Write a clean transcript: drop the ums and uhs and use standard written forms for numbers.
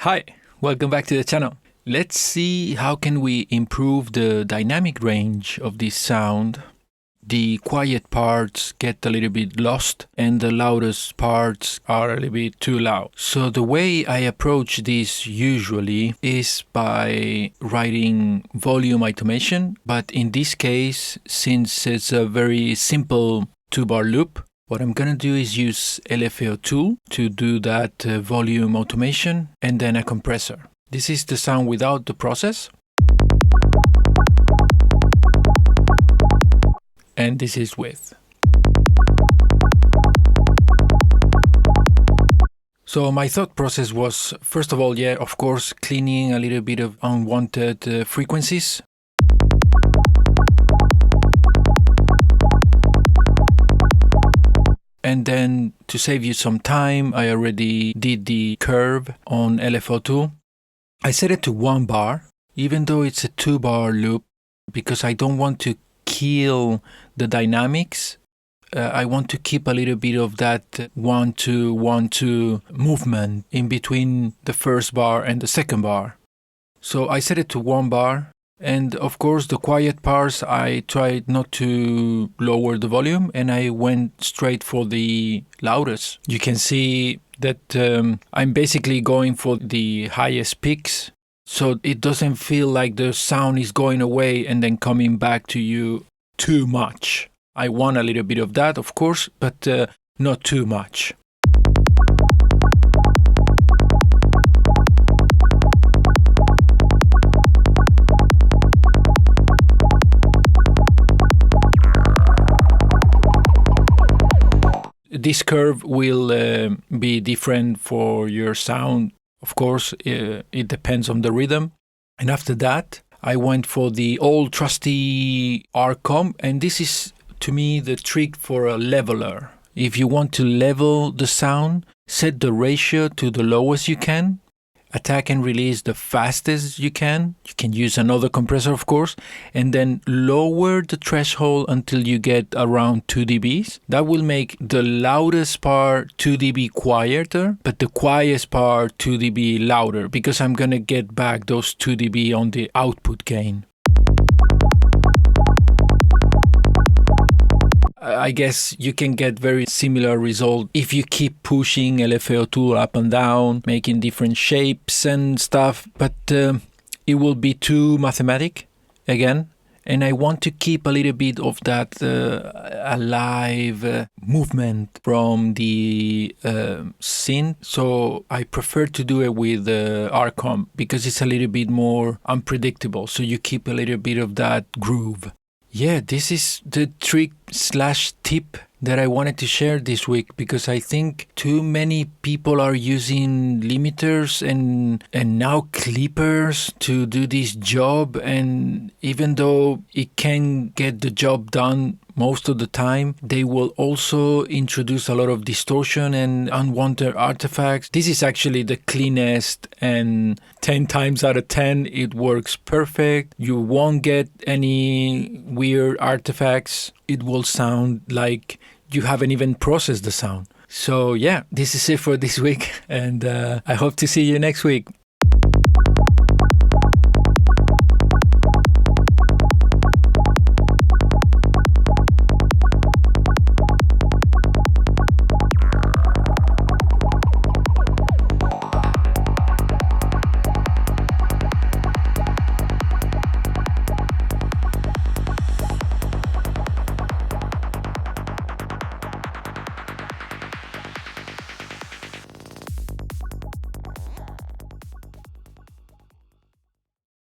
Hi, welcome back to the channel. Let's see how can we improve the dynamic range of this sound. The quiet parts get a little bit lost and the loudest parts are a little bit too loud. So the way I approach this usually is by writing volume automation, but in this case, since it's a very simple 2-bar loop, what I'm gonna do is use LFO tool to do that volume automation and then a compressor. This is the sound without the process. And this is with. So my thought process was, first of all, of course, cleaning a little bit of unwanted frequencies. And then to save you some time, I already did the curve on LFO tool. I set it to 1 bar, even though it's a 2-bar loop, because I don't want to kill the dynamics. I want to keep a little bit of that 1-2, 1-2 movement in between the first bar and the second bar. So I set it to 1 bar. And of course, the quiet parts, I tried not to lower the volume and I went straight for the loudest. You can see that I'm basically going for the highest peaks. So it doesn't feel like the sound is going away and then coming back to you too much. I want a little bit of that, of course, but not too much. This curve will be different for your sound. Of course, it depends on the rhythm. And after that, I went for the old trusty R-comp. And this is, to me, the trick for a leveler. If you want to level the sound, set the ratio to the lowest you can. Attack and release the fastest you can. You can use another compressor, of course, and then lower the threshold until you get around 2 dBs. That will make the loudest part 2 dB quieter, but the quietest part 2 dB louder, because I'm gonna get back those 2 dB on the output gain. I guess you can get very similar result if you keep pushing LFO tool up and down, making different shapes and stuff, but it will be too mathematic again. And I want to keep a little bit of that alive movement from the synth. So I prefer to do it with R-comp because it's a little bit more unpredictable. So you keep a little bit of that groove. Yeah, this is the trick/tip that I wanted to share this week, because I think too many people are using limiters and now clippers to do this job, and even though it can get the job done most of the time, they will also introduce a lot of distortion and unwanted artifacts. This is actually the cleanest, and 10 times out of 10 it works perfect. You won't get any weird artifacts. It will sound like you haven't even processed the sound. So yeah, this is it for this week, and I hope to see you next week.